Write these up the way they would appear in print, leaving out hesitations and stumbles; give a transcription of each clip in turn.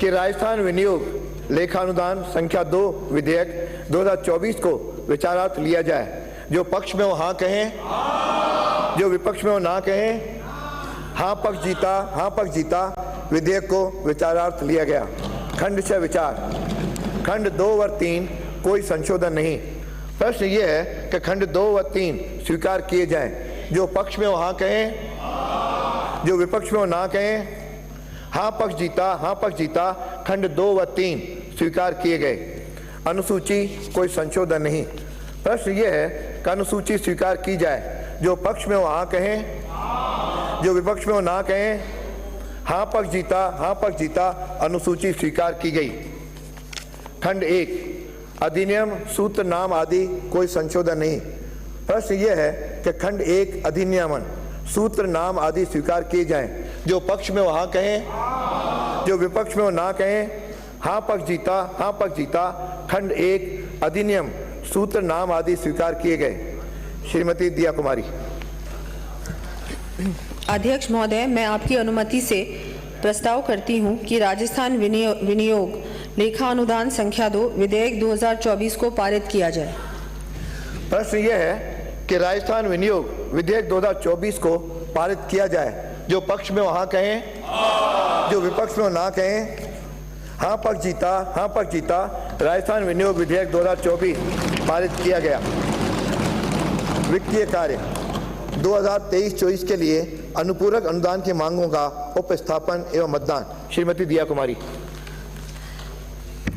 कि राजस्थान विनियोग लेखानुदान संख्या 2 विधेयक 2024 को विचारार्थ लिया जाए। जो पक्ष में हो हाँ कहें, जो विपक्ष में हो ना कहें। हाँ पक्ष जीता विधेयक को विचारार्थ लिया गया। खंड 6 विचार। खंड 2 व 3 कोई संशोधन नहीं। प्रश्न ये है कि खंड 2 व 3 स्वीकार किए जाएं। जो पक्ष में हो हाँ कहें, जो विपक्ष में हो ना कहें। हाँ पक्ष जीता खंड 2 व 3 स्वीकार किए गए। अनुसूची कोई संशोधन नहीं। प्रश्न ये है कि अनुसूची स्वीकार की जाए। जो पक्ष में हो हाँ कहें, जो विपक्ष में हो ना कहें। हाँ पक्ष जीता अनुसूची स्वीकार की गई। खंड 1 अधिनियम सूत्र नाम आदि कोई संशोधन नहीं। प्रश्न यह है कि खंड 1 अधिनियमन सूत्र नाम आदि स्वीकार किए जाएं। जो पक्ष में हो हाँ कहें, जो विपक्ष में हो ना कहें। हाँ पक्ष जीता खंड 1 अधिनियम सूत्र नाम आदि स्वीकार किए गए। श्रीमती दिया कुमारी। अध्यक्ष महोदय, मैं आपकी अनुमति से प्रस्ताव करती हूं कि राजस्थान विनियोग लेखा अनुदान संख्या 2 विधेयक 2024 को पारित किया जाए। प्रश्न यह है कि राजस्थान विनियोग विधेयक 2024 को पारित किया जाए। जो पक्ष में हो हाँ कहें, जो विपक्ष में हो ना कहें। हाँ पक्ष जीता राजस्थान विनियोग विधेयक 2024 पारित किया गया। वित्तीय कार्य 2023-24 के लिए अनुपूरक अनुदान की मांगों का उपस्थापन एवं मतदान। श्रीमती दिया कुमारी।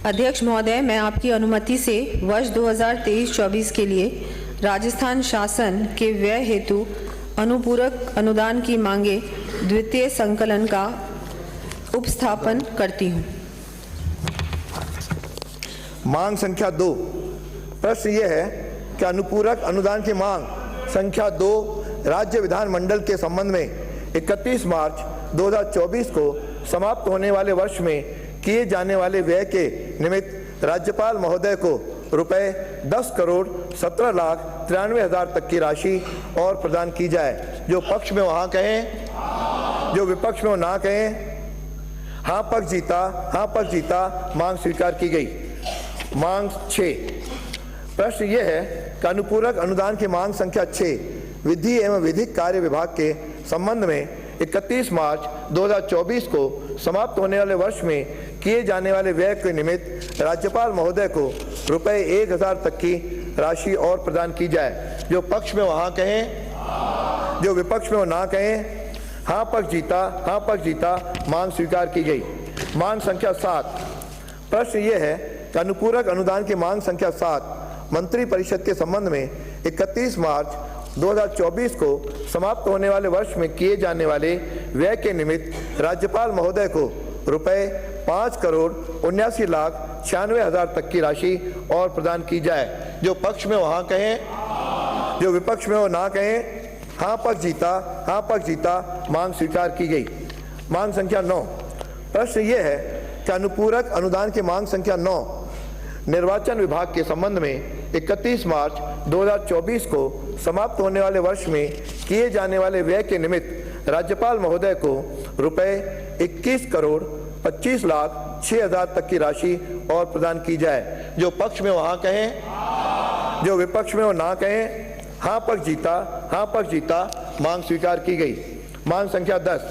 अध्यक्ष महोदय, मैं आपकी अनुमति से वर्ष 2023-24 के लिए राजस्थान शासन के व्यय हेतु अनुपूरक अनुदान की मांगे द्वितीय संकलन का उपस्थापन करती हूँ। मांग संख्या 2। प्रश्न यह है कि अनुपूरक अनुदान की मांग संख्या 2 राज्य विधानमंडल के संबंध में 31 मार्च 2024 को समाप्त होने वाले वर्ष में किए जाने वाले व्यय के निमित्त राज्यपाल महोदय को रुपए 10,17,93,000 तक की राशि और प्रदान की जाए। जो पक्ष में हो हाँ कहें, जो विपक्ष में हो ना कहें। हाँ पक्ष जीता मांग स्वीकार की गई। मांग 6। प्रश्न यह है कि अनुपूरक अनुदान की मांग संख्या 6 विधि एवं विधिक कार्य विभाग के संबंध में 31 मार्च 2024 को समाप्त होने वाले वर्ष में किए जाने वाले व्यय के निमित्त राज्यपाल महोदय को रुपए 1,000 तक की राशि और प्रदान की जाए। जो पक्ष में हो हाँ कहें, जो विपक्ष में हो ना कहें। हाँ पक्ष जीता मांग स्वीकार की गई। मांग संख्या 7। प्रश्न यह है कि अनुपूरक अनुदान की मांग संख्या 7 मंत्री परिषद के संबंध में 31 मार्च 2024 को समाप्त होने वाले वर्ष में किए जाने वाले व्यय के निमित्त राज्यपाल महोदय को रुपए 5,79,96,000 तक की राशि और प्रदान की जाए। जो पक्ष में हो हाँ कहें, जो विपक्ष में हो ना कहें। हाँ पक्ष जीता मांग स्वीकार की गई। मांग संख्या 9। प्रश्न यह है कि अनुपूरक अनुदान की मांग संख्या 9 निर्वाचन विभाग के संबंध में 31 मार्च 2024 को समाप्त होने वाले वर्ष में किए जाने वाले व्यय के निमित्त राज्यपाल महोदय को रुपए 21,25,06,000 तक की राशि और प्रदान की जाए। जो पक्ष में हो हाँ कहें, जो विपक्ष में हो ना कहें। हाँ पक्ष जीता मांग स्वीकार की गई। मांग संख्या 10।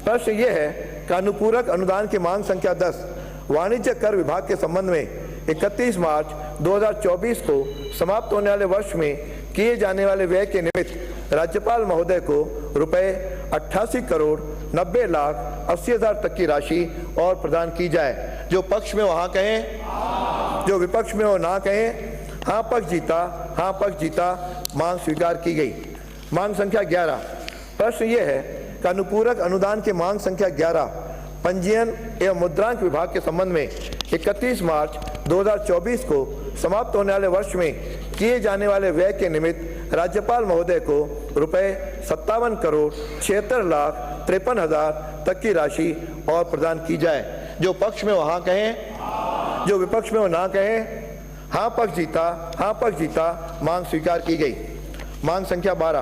प्रश्न यह है कि अनुपूरक अनुदान की मांग संख्या 10 वाणिज्य कर विभाग के संबंध में 31 मार्च 2024 को समाप्त होने वाले वर्ष में किए जाने वाले व्यय के निमित्त राज्यपाल महोदय को रुपए 88,90,80,000 तक की राशि और प्रदान की जाए। जो पक्ष में हो हाँ कहें, जो विपक्ष में हो ना कहें। हाँ पक्ष जीता मांग स्वीकार की गई। मांग संख्या 11। प्रश्न यह है कि अनुपूरक अनुदान की मांग संख्या 11 पंजीयन एवं मुद्रांक विभाग के संबंध में 31 मार्च 2024 को समाप्त होने वाले वर्ष में किए जाने वाले व्यय के निमित्त राज्यपाल महोदय को रुपए 57,76,53,000 तक की राशि और प्रदान की जाए। जो पक्ष में हो हाँ कहें, जो विपक्ष में हो ना कहें। हाँ पक्ष जीता मांग स्वीकार की गई। मांग संख्या 12।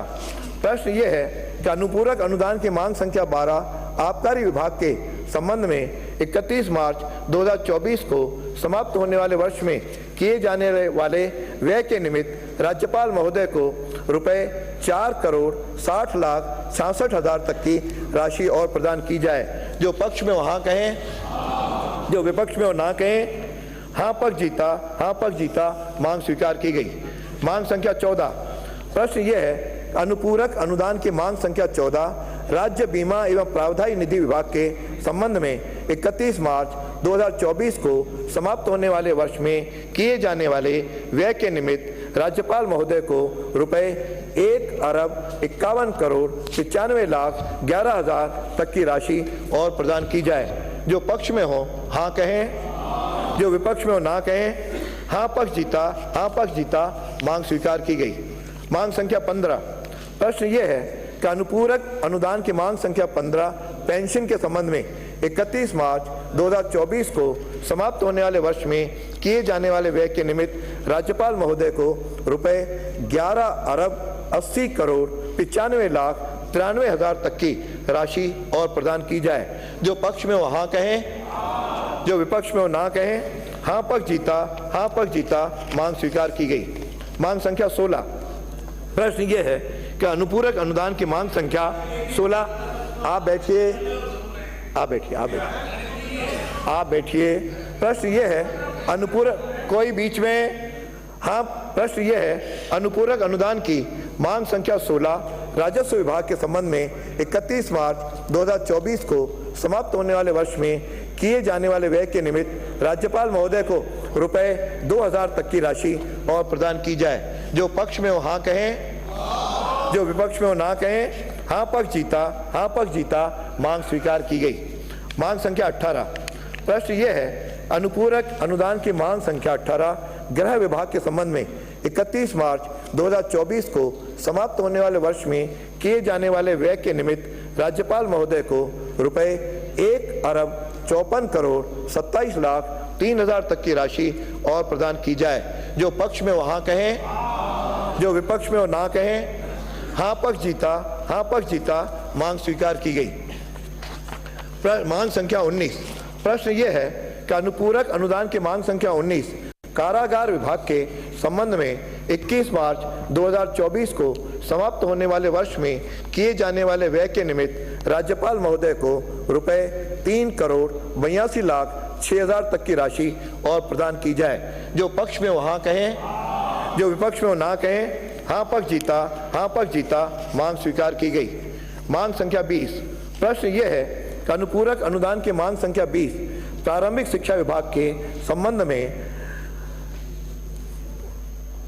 प्रश्न ये है कि अनुपूरक अनुदान की मांग संख्या 12 आबकारी विभाग के संबंध में 31 मार्च 2024 को समाप्त होने वाले वर्ष में किए जाने वाले व्यय के निमित्त राज्यपाल महोदय को रुपए 4,60,66,000 तक की राशि और प्रदान की जाए। जो पक्ष में हो हाँ कहें, जो विपक्ष में हो ना कहें। हाँ पक्ष जीता, हाँ पक्ष जीता। मांग स्वीकार की गई। मांग संख्या 14। प्रश्न यह है, अनुपूरक अनुदान की मांग संख्या 14 राज्य बीमा एवं प्रावधायी निधि विभाग के संबंध में 31 मार्च 2024 को समाप्त होने वाले वर्ष में किए जाने वाले व्यय के निमित्त राज्यपाल महोदय को रुपए 1,51,95,11,00,000 तक की राशि और प्रदान की जाए। जो पक्ष में हो हाँ कहें, जो विपक्ष में हो ना कहें। हाँ पक्ष जीता, हाँ पक्ष जीता। मांग स्वीकार की गई। मांग संख्या 15। प्रश्न यह है कि अनुपूरक अनुदान की मांग संख्या 15 पेंशन के संबंध में 31 मार्च 2024 को समाप्त होने वाले वर्ष में किए जाने वाले व्यय के निमित्त राज्यपाल महोदय को रुपए 11,80,95,93,00,000 तक की राशि और प्रदान की जाए। जो पक्ष में हो हाँ कहें, जो विपक्ष में हो ना कहें। हाँ पक्ष जीता, हाँ पक्ष जीता। मांग स्वीकार की गई। मांग संख्या 16। प्रश्न यह है कि अनुपूरक अनुदान की मांग संख्या 16। आप बैठिए, आप बैठिए, आप बैठिए, आप बैठिए। प्रश्न यह है अनुपूरक, कोई बीच में। हाँ, प्रश्न यह है अनुपूरक अनुदान की मांग संख्या 16 राजस्व विभाग के संबंध में 31 मार्च 2024 को समाप्त होने वाले वर्ष में किए जाने वाले व्यय के निमित्त राज्यपाल महोदय को रुपए 2,000 तक की राशि और प्रदान की जाए। जो पक्ष में हो हाँ कहें, जो विपक्ष में हो ना कहें। हाँ पक्ष जीता, हाँ पक्ष जीता। मांग स्वीकार की गई। मांग संख्या 18। प्रश्न यह है अनुपूरक अनुदान की मांग संख्या 18 गृह विभाग के संबंध में 31 मार्च 2024 को समाप्त होने वाले वर्ष में किए जाने वाले व्यय के निमित्त राज्यपाल महोदय को रुपए 1,54,27,03,000 तक की राशि और प्रदान की जाए। जो पक्ष में हो हाँ कहें, जो विपक्ष में हो ना कहें। हाँ पक्ष जीता, हाँ पक्ष जीता। मांग स्वीकार की गई। मांग संख्या 19। प्रश्न यह है कि अनुपूरक अनुदान की मांग संख्या 19 कारागार विभाग के संबंध में 21 मार्च 2024 को समाप्त होने वाले वर्ष में किए जाने वाले व्यय के निमित्त राज्यपाल महोदय को रुपए 3,82,06,000 तक की राशि और प्रदान की जाए। जो पक्ष में हो हाँ कहें, जो विपक्ष में हो ना कहें। हाँ पक्ष जीता, हाँ पक्ष जीता। मांग स्वीकार की गई। मांग संख्या 20। प्रश्न यह है कि अनुपूरक अनुदान की मांग संख्या 20 प्रारंभिक शिक्षा विभाग के संबंध में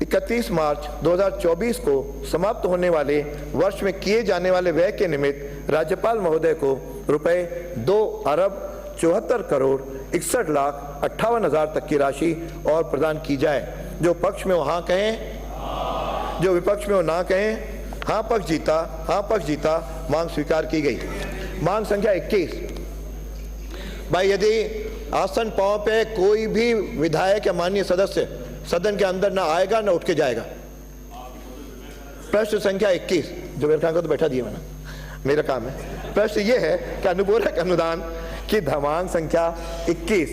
31 मार्च 2024 को समाप्त होने वाले वर्ष में किए जाने वाले व्यय के निमित्त राज्यपाल महोदय को रुपए 2,64,61,58,000 तक की राशि और प्रदान की जाए। जो पक्ष में हो हाँ कहें, जो विपक्ष में हो ना कहें। हाँ पक्ष जीता, हाँ पक्ष जीता। मांग स्वीकार की गई। मांग संख्या 21। भाई यदि आसन पांव पे कोई भी विधायक या माननीय सदस्य सदन के अंदर ना आएगा ना उठ के जाएगा। प्रश्न संख्या 21। जो मेरे को तो बैठा दिया मैंने, मेरा काम है। प्रश्न ये है कि अनुपूरक अनुदान की मांग संख्या 21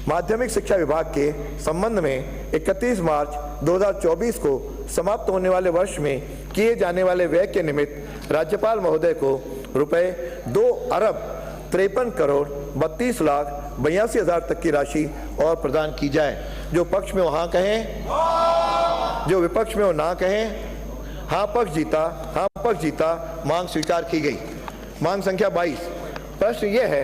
माध्यमिक शिक्षा विभाग के संबंध में 31 मार्च 2024 को समाप्त होने वाले वर्ष में किए जाने वाले व्यय के निमित्त राज्यपाल महोदय को रुपए 2,63,32,82,000 तक की राशि और प्रदान की जाए। जो पक्ष में हो हाँ कहें, जो विपक्ष में हो ना कहें। हाँ पक्ष जीता, हाँ पक्ष जीता। मांग स्वीकार की गई। मांग संख्या 22। प्रश्न यह है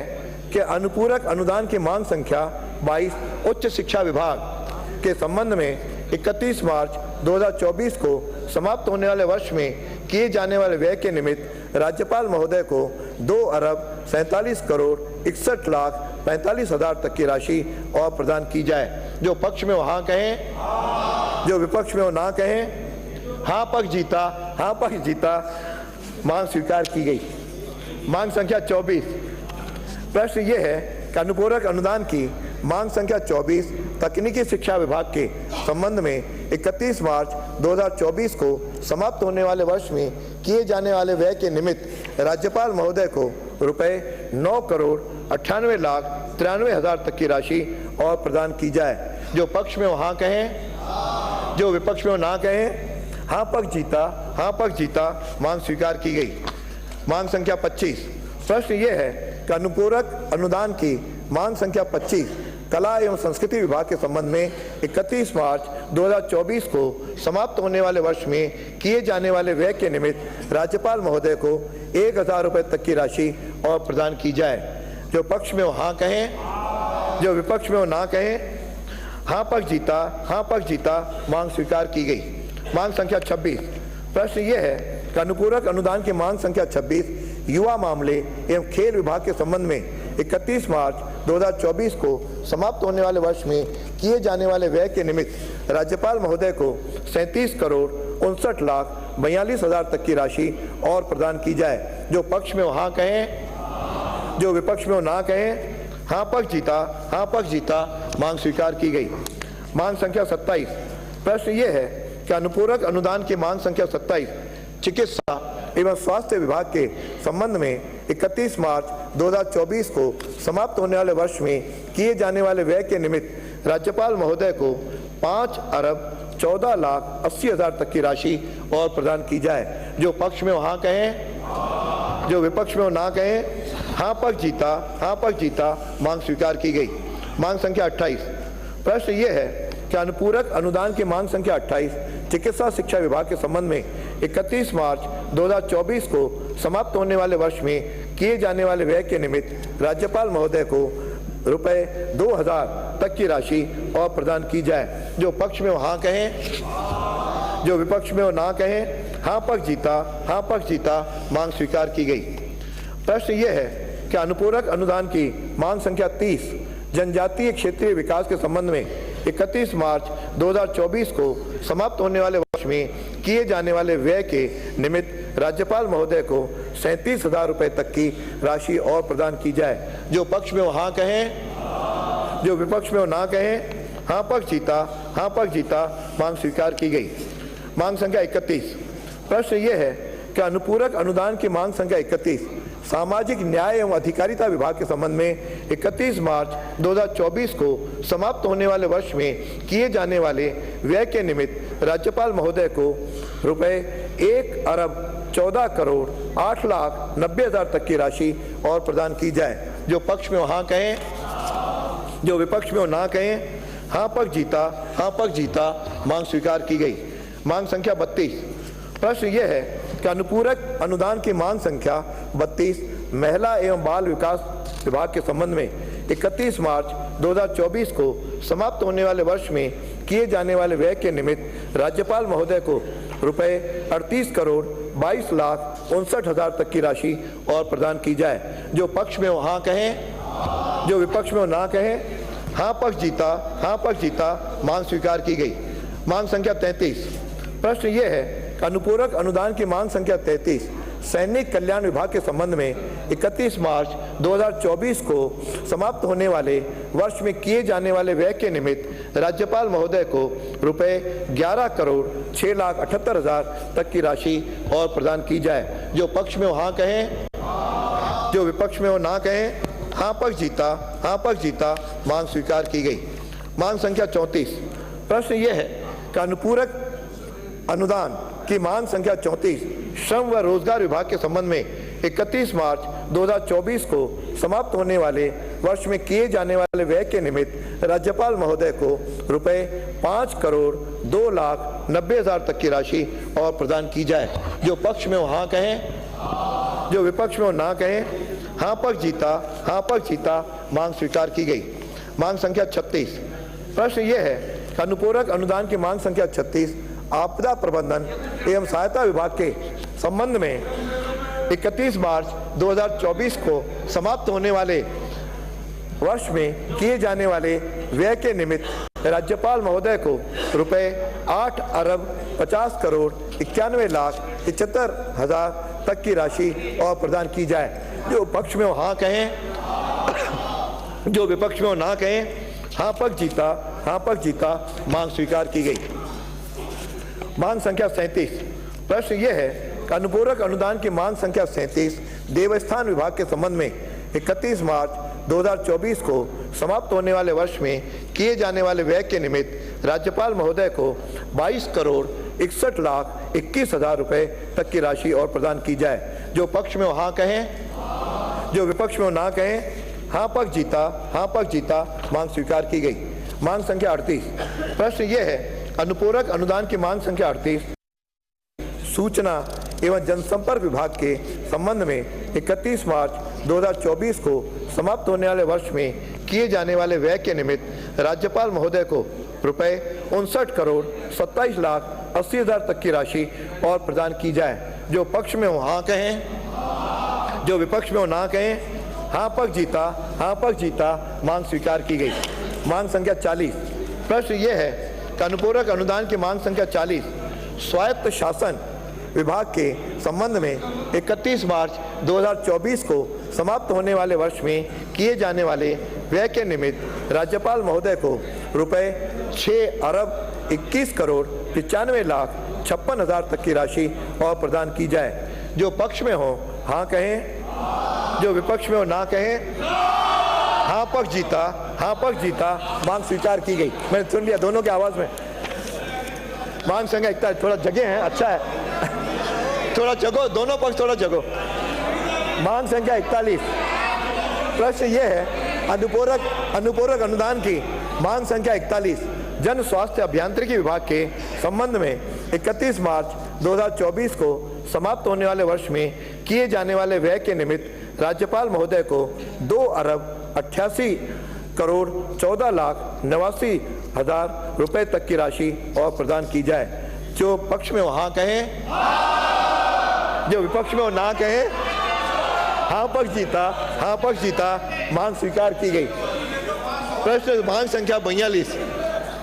कि अनुपूरक अनुदान की मांग संख्या 22 उच्च शिक्षा विभाग के संबंध में 31 मार्च 2024 को समाप्त होने वाले वर्ष में किए जाने वाले व्यय के निमित्त राज्यपाल महोदय को 2,47,61,45,000 तक की राशि और प्रदान की जाए। जो पक्ष में हो हाँ कहें, जो विपक्ष में हो ना कहें। हाँ पक्ष जीता, हाँ पक्ष जीता। मांग स्वीकार की गई। मांग संख्या 24। प्रश्न ये है कि अनुपूरक अनुदान की मांग संख्या 24 तकनीकी शिक्षा विभाग के संबंध में 31 मार्च 2024 को समाप्त होने वाले वर्ष में किए जाने वाले व्यय के निमित्त राज्यपाल महोदय को रुपए 9,98,00,000 93,000 तक की राशि और प्रदान की जाए। जो पक्ष में हो हाँ कहें, जो विपक्ष में हो ना कहें। हाँ पक्ष जीता, हाँ पक्ष जीता, मांग स्वीकार की गई। मांग संख्या 25। प्रश्न ये है कि अनुपूरक अनुदान की मांग संख्या 25 कला एवं संस्कृति विभाग के संबंध में 31 मार्च 2024 को समाप्त होने वाले वर्ष में किए जाने वाले व्यय के निमित्त राज्यपाल महोदय को 1,000 रुपये तक की राशि और प्रदान की जाए। जो पक्ष में हो हाँ कहें, जो विपक्ष में हो ना कहें। हाँ पक्ष जीता, हाँ पक्ष जीता, मांग स्वीकार की गई। मांग संख्या 26। प्रश्न ये है कि अनुपूरक अनुदान की मांग संख्या 26 युवा मामले एवं खेल विभाग के संबंध में 31 मार्च 2024 को समाप्त होने वाले वर्ष में किए जाने वाले व्यय के निमित्त राज्यपाल महोदय को 37,59,42,000 तक की राशि और प्रदान की जाए। जो पक्ष में हो हाँ कहें, जो विपक्ष में हो ना कहें। हाँ पक्ष जीता, हाँ पक्ष जीता, मांग स्वीकार की गई। मांग संख्या 27। प्रश्न ये है कि अनुपूरक अनुदान की मांग संख्या 27 चिकित्सा एवं स्वास्थ्य विभाग के संबंध में 31 मार्च 2024 को समाप्त होने वाले वर्ष में किए जाने वाले व्यय के निमित्त राज्यपाल महोदय को 5,14,80,000 तक की राशि और प्रदान की जाए। जो पक्ष में हो हाँ कहें, जो विपक्ष में हो ना कहें। हाँ पक्ष जीता, हाँ पक्ष जीता, मांग स्वीकार की गई। मांग संख्या 28। प्रश्न ये है कि अनुपूरक अनुदान की मांग संख्या 28 चिकित्सा शिक्षा विभाग के संबंध में 31 मार्च 2024 को समाप्त होने वाले वर्ष में किए जाने वाले व्यय के निमित्त राज्यपाल महोदय को रुपये 2,000 तक की राशि और प्रदान की जाए। जो पक्ष में हो हाँ कहें, जो विपक्ष में हो ना कहें। हाँ पक्ष जीता, हाँ पक्ष जीता, मांग स्वीकार की गई। प्रश्न ये है कि अनुपूरक अनुदान की मांग संख्या 30 जनजातीय क्षेत्रीय विकास के संबंध में 31 मार्च 2024 को समाप्त होने वाले वर्ष में किए जाने वाले व्यय के निमित्त राज्यपाल महोदय को 37,000 रुपये तक की राशि और प्रदान की जाए। जो पक्ष में हो हाँ कहें, जो विपक्ष में हो ना कहें। हाँ पक्ष जीता, हाँ पक्ष जीता, मांग स्वीकार की गई। मांग संख्या 31। प्रश्न ये है कि अनुपूरक अनुदान की मांग संख्या 31 सामाजिक न्याय एवं अधिकारिता विभाग के संबंध में 31 मार्च 2024 को समाप्त होने वाले वर्ष में किए जाने वाले व्यय के निमित्त राज्यपाल महोदय को रुपये 1,14,08,90,000 तक की राशि और प्रदान की जाए। जो पक्ष में हो हाँ कहें, जो विपक्ष में हो ना कहें। हाँ पक्ष जीता, हाँ पक्ष जीता, मांग स्वीकार की गई। मांग संख्या 32। प्रश्न यह है कि अनुपूरक अनुदान की मांग संख्या 32 महिला एवं बाल विकास विभाग के संबंध में 31 मार्च 2024 को समाप्त होने वाले वर्ष में किए जाने वाले व्यय के निमित्त राज्यपाल महोदय को रुपये 38,22,59,000 तक की राशि और प्रदान की जाए। जो पक्ष में हो हाँ कहें, जो विपक्ष में हो ना कहें। हाँ पक्ष जीता, हाँ पक्ष जीता, मांग स्वीकार की गई। मांग संख्या 33। प्रश्न ये है कि अनुपूरक अनुदान की मांग संख्या 33 सैनिक कल्याण विभाग के संबंध में 31 मार्च 2024 को समाप्त होने वाले वर्ष में किए जाने वाले व्यय के निमित्त राज्यपाल महोदय को रुपये 11,06,78,000 तक की राशि और प्रदान की जाए। जो पक्ष में हो हाँ कहें, जो विपक्ष में हो ना कहें। हाँ पक्ष जीता, हाँ पक्ष जीता, मांग स्वीकार की गई। मांग संख्या 34। प्रश्न यह है कि अनुपूरक अनुदान की मांग संख्या 34 श्रम व रोजगार विभाग के संबंध में 31 मार्च 2024 को समाप्त होने वाले वर्ष में किए जाने वाले व्यय के निमित्त राज्यपाल महोदय को रुपये 5,02,90,000 तक की राशि और प्रदान की जाए। जो पक्ष में हो हाँ कहें, जो विपक्ष में हो ना कहें। हाँ पक्ष जीता, हाँ पक्ष जीता, मांग स्वीकार की गई। मांग संख्या 36। प्रश्न यह है कि अनुपूरक अनुदान की मांग संख्या 36 आपदा प्रबंधन एवं सहायता विभाग के संबंध में 31 मार्च 2024 को समाप्त होने वाले वर्ष में किए जाने वाले व्यय के निमित्त राज्यपाल महोदय को रुपये 8,50,91,91,75,000 तक की राशि और प्रदान की जाए। जो पक्ष में हो हाँ कहें, जो विपक्ष में हो ना कहें। हाँ पक्ष जीता, हाँ पक्ष जीता, मांग स्वीकार की गई। मांग संख्या 37। प्रश्न यह है कि अनुपूरक अनुदान की मांग संख्या 37 देवस्थान विभाग के संबंध में 31 मार्च 2024 को समाप्त होने वाले वर्ष में किए जाने वाले व्यय के निमित्त राज्यपाल महोदय को 22,61,21,000 रुपए तक की राशि और प्रदान की जाए। जो पक्ष में हो हाँ कहें, जो विपक्ष में हो ना कहें। हाँ पक्ष जीता, हाँ पक्ष जीता। मांग स्वीकार की गई। मांग संख्या 38। प्रश्न यह है, अनुपूरक अनुदान की मांग संख्या 38 सूचना एवं जनसंपर्क विभाग के संबंध में 31 मार्च 2024 को समाप्त होने वाले वर्ष में किए जाने वाले व्यय के निमित्त राज्यपाल महोदय को रुपए 59,27,80,000 तक की राशि और प्रदान की जाए। जो पक्ष में हो हाँ कहें, जो विपक्ष में हो ना कहें। हाँ पक्ष जीता, हाँ पक्ष जीता। मांग स्वीकार की गई। मांग संख्या 40। प्रश्न यह है कि अनुपूरक अनुदान की मांग संख्या 40 स्वायत्त शासन विभाग के संबंध में 31 मार्च 2024 को समाप्त होने वाले वर्ष में किए जाने वाले व्यय के निमित्त राज्यपाल महोदय को रुपए 6,21,95,56,000 तक की राशि और प्रदान की जाए। जो पक्ष में हो हाँ कहें, जो विपक्ष में हो ना कहें। हाँ पक्ष जीता, हाँ पक्ष जीता। मांग स्वीकार की गई। मैंने सुन लिया दोनों की आवाज में। मांग संख्या 41। थोड़ा जगह है, अच्छा है, थोड़ा जगो, दोनों पक्ष थोड़ा जगो। मांग संख्या 41। प्रश्न यह है, अनुपूरक अनुदान की मांग संख्या 41 जन स्वास्थ्य अभियांत्रिकी विभाग के संबंध में 31 मार्च 2024 को समाप्त होने वाले वर्ष में किए जाने वाले व्यय के निमित्त राज्यपाल महोदय को 2,88,14,89,000 रुपए तक की राशि और प्रदान की जाए। जो पक्ष में हो हाँ कहें, जो विपक्ष में हो ना कहें। हाँ पक्ष जीता, हाँ पक्ष जीता। मांग स्वीकार की गई। प्रश्न मांग संख्या 42।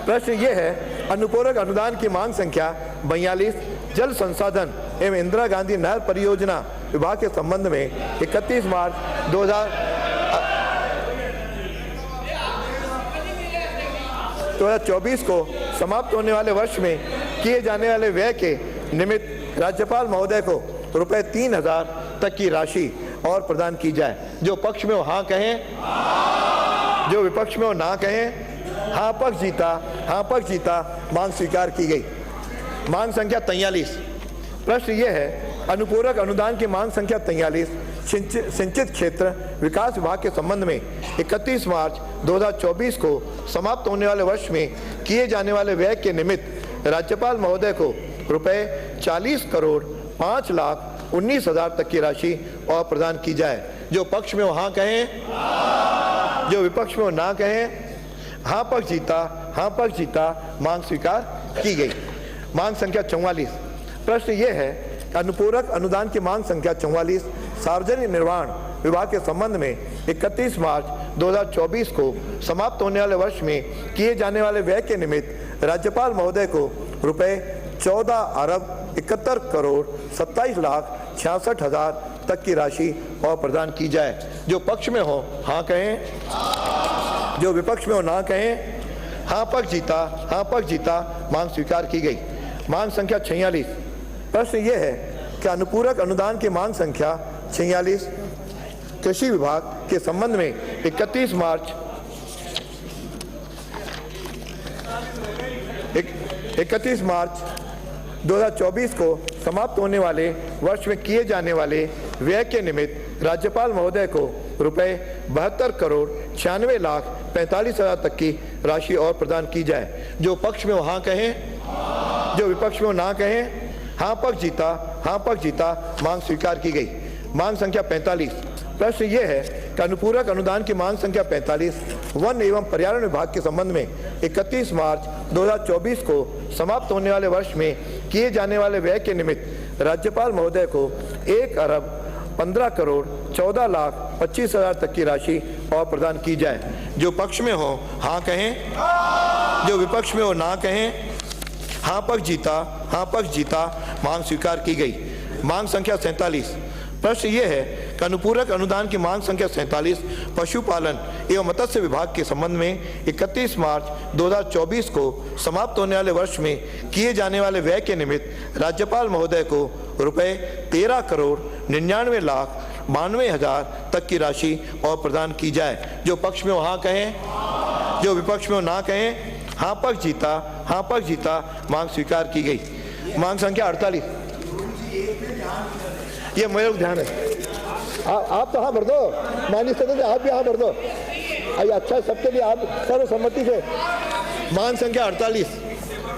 प्रश्न ये है, अनुपूरक अनुदान की मांग संख्या 42 जल संसाधन एवं इंदिरा गांधी नहर परियोजना विभाग के संबंध में 31 मार्च 2024 को समाप्त होने वाले वर्ष में किए जाने वाले व्यय के निमित्त राज्यपाल महोदय को रुपए 3,000 तक की राशि और प्रदान की जाए। जो पक्ष में हो हाँ कहें, जो विपक्ष में हो ना कहें। हाँ पक्ष जीता, हाँ पक्ष जीता। मांग स्वीकार की गई। मांग संख्या 43। प्रश्न यह है, अनुपूरक अनुदान की मांग संख्या 43 सिंचित क्षेत्र विकास विभाग के संबंध में 31 मार्च 2024 को समाप्त होने वाले वर्ष में किए जाने वाले व्यय के निमित्त राज्यपाल महोदय को रुपए 40,05,19,000 तक की राशि और प्रदान की जाए। जो पक्ष में हो हाँ कहें, जो विपक्ष में हो ना कहें। हाँ पक्ष जीता, हाँ पक्ष जीता। मांग स्वीकार की गई। मांग संख्या 44। प्रश्न यह है, अनुपूरक अनुदान की मांग संख्या 44 सार्वजनिक निर्माण विभाग के संबंध में 31 मार्च 2024 को समाप्त होने वाले वर्ष में किए जाने वाले व्यय के निमित्त राज्यपाल महोदय को रुपए 14,71,27,66,000 तक की राशि और प्रदान की जाए। जो पक्ष में हो हाँ कहें, जो विपक्ष में हो ना कहें। हाँ पक्ष जीता, हाँ पक्ष जीता। मांग स्वीकार की गई। मांग संख्या 46। प्रश्न यह है कि अनुपूरक अनुदान की मांग संख्या 46 कृषि विभाग के संबंध में 31 मार्च 2024 को समाप्त होने वाले वर्ष में किए जाने वाले व्यय के निमित्त राज्यपाल महोदय को रुपए 72,96,45,000 तक की राशि और प्रदान की जाए। जो पक्ष में हो हाँ कहें, जो विपक्ष में हो ना कहें। हाँ पक्ष जीता, हाँ पक्ष जीता। मांग स्वीकार की गई। मांग संख्या 45। प्रश्न यह है कि अनुपूरक अनुदान की मांग संख्या 45 वन एवं पर्यावरण विभाग के संबंध में 31 मार्च 2024 को समाप्त होने वाले वर्ष में किए जाने वाले व्यय के निमित्त राज्यपाल महोदय को 1,15,14,25,000 तक की राशि और प्रदान की जाए। जो पक्ष में हो हाँ कहें, जो विपक्ष में हो ना कहें। हाँ पक्ष जीता, हाँ पक्ष जीता। मांग स्वीकार की गई। मांग संख्या 47। प्रश्न यह है कि अनुपूरक अनुदान की मांग संख्या 47 पशुपालन एवं मत्स्य विभाग के संबंध में 31 मार्च 2024 को समाप्त होने वाले वर्ष में किए जाने वाले व्यय के निमित्त राज्यपाल महोदय को रुपए 13,99,00,000 92,000 तक की राशि और प्रदान की जाए। जो पक्ष में हो हाँ कहें, जो विपक्ष में हो ना कहें। हाँ पक्ष जीता, हाँ पक्ष जीता, मांग स्वीकार की गई। मांग संख्या 48। ये मेरे को ध्यान है, आप तो हाँ भर दो, माननीय सदस्य आप भी हाँ भर दो। आइए, अच्छा सबके लिए आप सर्वसम्मति से। मांग संख्या 48।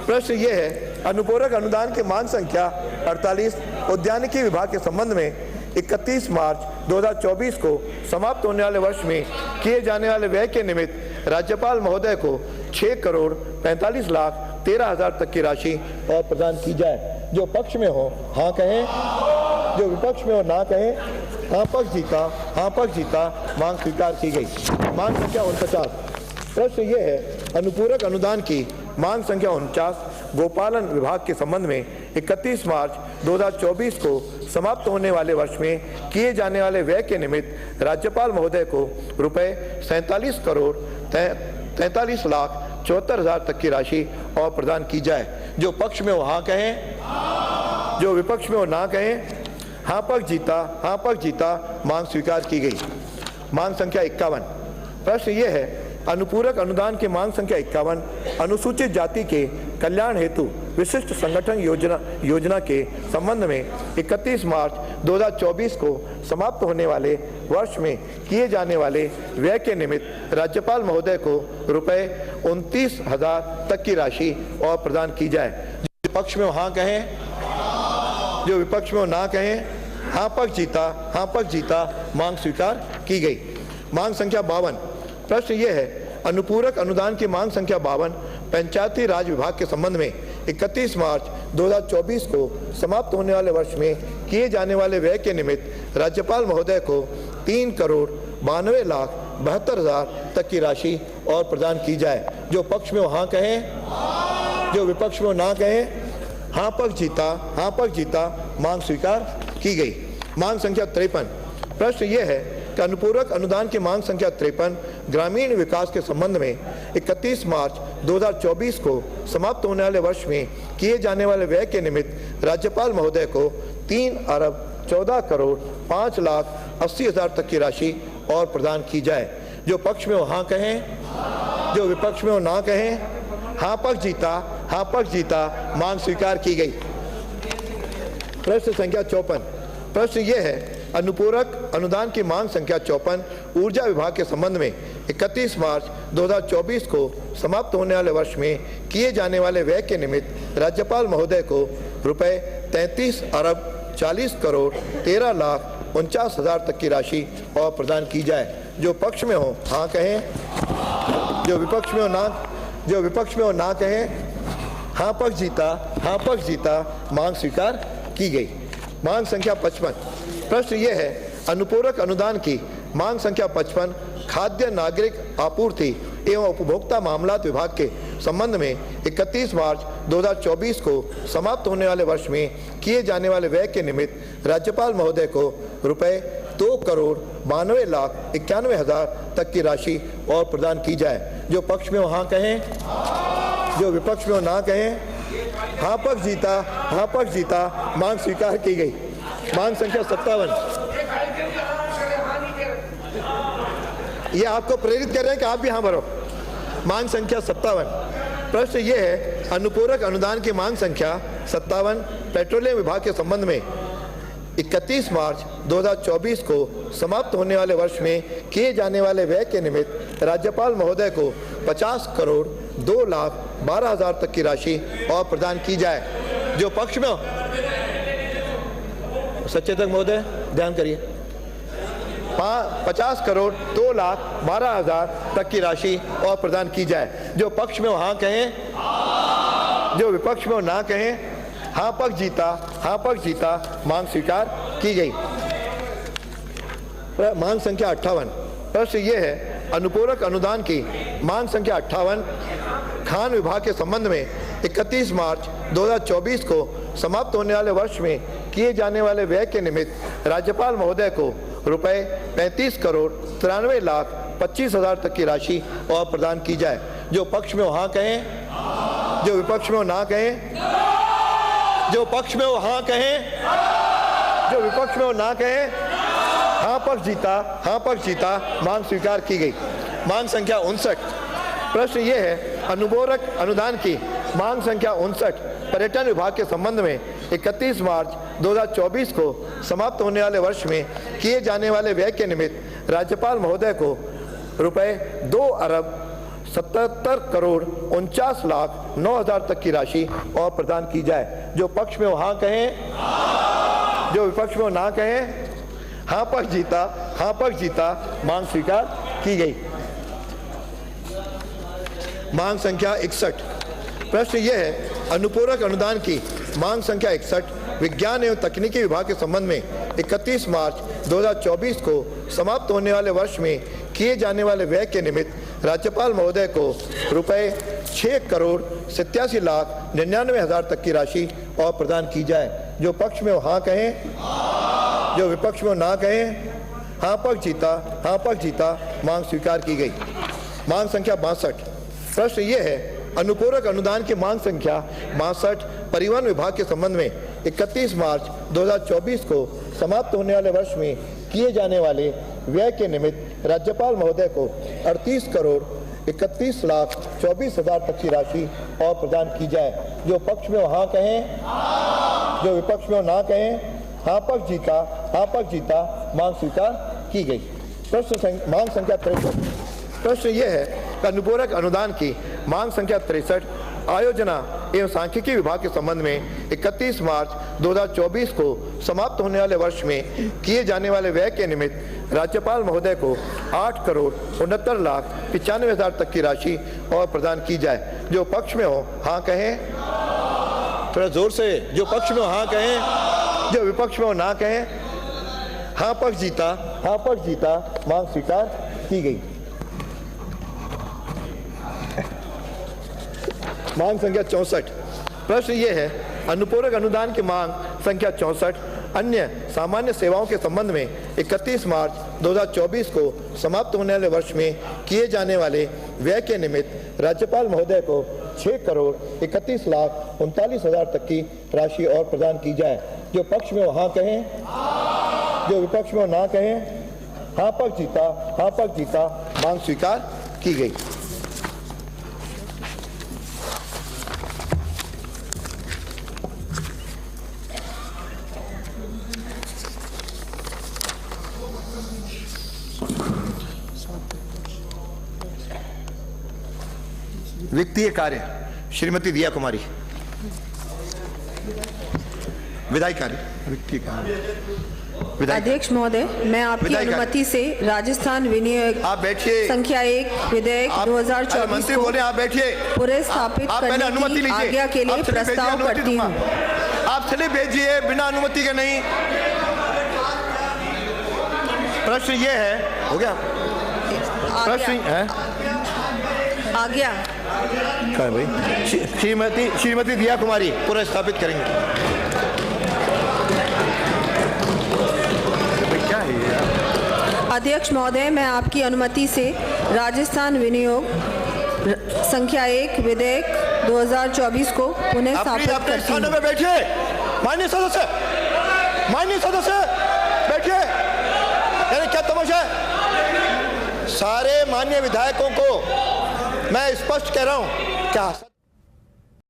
प्रश्न ये है, अनुपूरक अनुदान की मांग संख्या 48 उद्यानिकी विभाग के संबंध में 31 मार्च 2024 को समाप्त होने वाले वर्ष में किए जाने वाले व्यय के निमित्त राज्यपाल महोदय को 6,45,13,000 तक की राशि और प्रदान की जाए। जो पक्ष में हो हाँ कहें, जो विपक्ष में हो ना कहें। हाँ पक्ष जीता, हाँ पक्ष जीता, मांग स्वीकार की गई। मांग संख्या 49। प्रश्न ये है, अनुपूरक अनुदान की मांग संख्या 49 गोपालन विभाग के संबंध में 31 मार्च 2024 को समाप्त होने वाले वर्ष में किए जाने वाले व्यय के निमित्त राज्यपाल महोदय को रुपए 47,43,74,000 तक की राशि और प्रदान की जाए। जो पक्ष में हो हाँ कहें, जो विपक्ष में हो ना कहें। हाँ पक्ष जीता, हाँ पक्ष जीता, मांग स्वीकार की गई। मांग संख्या 51। प्रश्न ये है, अनुपूरक अनुदान की मांग संख्या 51 अनुसूचित जाति के कल्याण हेतु विशिष्ट संगठन योजना के संबंध में 31 मार्च 2024 को समाप्त होने वाले वर्ष में किए जाने वाले व्यय के निमित्त राज्यपाल महोदय को रुपए 29,000 तक की राशि और प्रदान की जाए। जो पक्ष में हो हाँ कहें, जो विपक्ष में हो ना कहें। हाँ पक्ष जीता, हाँ पक्ष जीता, मांग स्वीकार की गई। मांग संख्या 52। प्रश्न ये है, अनुपूरक अनुदान की मांग संख्या 52 पंचायती राज विभाग के संबंध में 31 मार्च 2024 को समाप्त होने वाले वर्ष में किए जाने वाले व्यय के निमित्त राज्यपाल महोदय को 3,92,72,000 तक की राशि और प्रदान की जाए। जो पक्ष में हो हाँ कहें, जो विपक्ष में हो ना कहें। हाँ पक्ष जीता, हाँ पक्ष जीता, मांग स्वीकार की गई। मांग संख्या 53। प्रश्न ये है कि अनुपूरक अनुदान की मांग संख्या 53 ग्रामीण विकास के संबंध में 31 मार्च 2024 को समाप्त होने वाले वर्ष में किए जाने वाले व्यय के निमित्त राज्यपाल महोदय को 3,14,05,80,000 तक की राशि और प्रदान की जाए। जो पक्ष में हो हाँ कहें, जो विपक्ष में हो ना कहें। हाँ पक्ष जीता, हाँ पक्ष जीता, मांग स्वीकार की गई। प्रश्न संख्या 54। प्रश्न ये है, अनुपूरक अनुदान की मांग संख्या 54 ऊर्जा विभाग के संबंध में 31 मार्च 2024 को समाप्त होने वाले वर्ष में किए जाने वाले व्यय के निमित्त राज्यपाल महोदय को रुपए 33,40,13,49,000 तक की राशि और प्रदान की जाए। जो पक्ष में हो हाँ कहें, जो विपक्ष में हो ना, जो विपक्ष में हो ना कहें। हाँ पक्ष जीता, हाँ पक्ष जीता, मांग स्वीकार की गई। मांग संख्या 55। प्रश्न ये है, अनुपूरक अनुदान की मांग संख्या 55 खाद्य नागरिक आपूर्ति एवं उपभोक्ता मामलात विभाग के संबंध में 31 मार्च 2024 को समाप्त होने वाले वर्ष में किए जाने वाले व्यय के निमित्त राज्यपाल महोदय को रुपए 2,92,91,000 तक की राशि और प्रदान की जाए। जो पक्ष में हो हाँ कहें, जो विपक्ष में हो ना कहें। हाँ पक्ष जीता, हाँ पक्ष जीता, मांग स्वीकार की गई। मांग संख्या 57। ये आपको प्रेरित कर रहे हैं कि आप भी हाँ भरो। मांग संख्या 57। प्रश्न ये है, अनुपूरक अनुदान की मांग संख्या 57 पेट्रोलियम विभाग के संबंध में 31 मार्च 2024 को समाप्त होने वाले वर्ष में किए जाने वाले व्यय के निमित्त राज्यपाल महोदय को 50,02,12,000 तक की राशि और प्रदान की जाए। जो पक्ष में हो, सचेतक महोदय ध्यान करिए। 50,02,12,000 तक की राशि और प्रदान की जाए। जो पक्ष में हो हाँ कहें, जो विपक्ष में हो ना कहें। हाँ पक्ष जीता, हाँ पक्ष जीता, मांग स्वीकार की गई। मांग संख्या 58। प्रश्न ये है, अनुपूरक अनुदान की मांग संख्या 58 खान विभाग के संबंध में 31 मार्च 2024 को समाप्त होने वाले वर्ष में किए जाने वाले व्यय के निमित्त राज्यपाल महोदय को रुपए 35,93,25,000 तक की राशि और प्रदान की जाए। जो पक्ष में हो हाँ कहें, जो विपक्ष में हो ना कहें। जो पक्ष में हो हाँ कहें, जो विपक्ष में हो ना कहें। हाँ पक्ष जीता, हाँ पक्ष जीता, मांग स्वीकार की गई। मांग संख्या 59, प्रश्न ये है अनुपूरक अनुदान की मांग संख्या 59 पर्यटन विभाग के संबंध में 31 मार्च 2024 को समाप्त होने वाले वर्ष में किए जाने वाले व्यय के निमित्त राज्यपाल महोदय को रुपए 2,77,49,09,000 तक की राशि और प्रदान की जाए। जो पक्ष में हो हाँ कहें, जो विपक्ष में हो ना कहें। हाँ पक्ष जीता, हाँ पक्ष जीता, मांग स्वीकार की गई। मांग संख्या 61, प्रश्न यह है अनुपूरक अनुदान की मांग संख्या 61 विज्ञान एवं तकनीकी विभाग के संबंध में 31 मार्च 2024 को समाप्त होने वाले वर्ष में किए जाने वाले व्यय के निमित्त राज्यपाल महोदय को रुपए 6,87,99,000 तक की राशि और प्रदान की जाए। जो पक्ष में हो हाँ कहें, जो विपक्ष में हो ना कहें। हाँ पक्ष जीता, हाँ पक्ष जीता, मांग स्वीकार की गई। मांग संख्या 62, प्रश्न ये है अनुपूरक अनुदान की मांग संख्या 62 परिवहन विभाग के संबंध में 31 मार्च 2024 को समाप्त होने वाले वर्ष में किए जाने वाले व्यय के निमित्त राज्यपाल महोदय को 38,31,24,000 तक की राशि और प्रदान की जाए। जो पक्ष में हो हाँ कहें, जो विपक्ष में हो ना कहें। हाँ पक्ष जीता, हाँ पक्ष जीता, मांग स्वीकार की गई। प्रश्न मांग संख्या 63, प्रश्न यह है अनुपूरक अनुदान की मांग संख्या 63 आयोजना एवं सांख्यिकी विभाग के संबंध में 31 मार्च 2024 को समाप्त होने वाले वर्ष में किए जाने वाले व्यय के निमित्त राज्यपाल महोदय को 8,69,95,000 तक की राशि और प्रदान की जाए। जो पक्ष में हो हाँ कहें, थोड़ा जोर से। जो पक्ष में हो हाँ कहें, जो विपक्ष में हो ना कहें। हाँ पक्ष जीता, हाँ पक्ष जीता, मांग स्वीकार की गई। मांग संख्या 64, प्रश्न ये है अनुपूरक अनुदान की मांग संख्या 64 अन्य सामान्य सेवाओं के संबंध में 31 मार्च 2024 को समाप्त होने वाले वर्ष में किए जाने वाले व्यय के निमित्त राज्यपाल महोदय को 6,31,39,000 तक की राशि और प्रदान की जाए। जो पक्ष में हो हाँ कहें, जो विपक्ष में हो ना कहें। हाँ पक्ष जीता, हाँ पक्ष जीता, मांग स्वीकार की गई। वित्तीय कार्य श्रीमती दिया कुमारी। विधायी कार्य वित्तीय कार्य। अध्यक्ष महोदय, मैं आपकी अनुमति से राजस्थान विनियोग आप बैठिए संख्या 1 विधेयक 2024 मंत्री बोले आप बैठिए। पूरे स्थापित करने की आज्ञा के लिए प्रस्ताव करती हूँ। आप स्लिप भेजिए बिना अनुमति के नहीं। प्रश्न ये है, हो गया प्रश्न है आज्ञा क्या भाई। श्रीमती दिया कुमारी पूरा स्थापित करेंगे। क्या है यार? अध्यक्ष महोदय, मैं आपकी अनुमति से राजस्थान विनियोग संख्या 1 विधेयक 2024 को पुनः स्थापित करती हूँ। स्थानों में बैठिए माननीय सदस्य, माननीय सदस्य बैठिए। यानी क्या तमाशा है? सारे माननीय विधायकों को मैं स्पष्ट कह रहा हूं क्या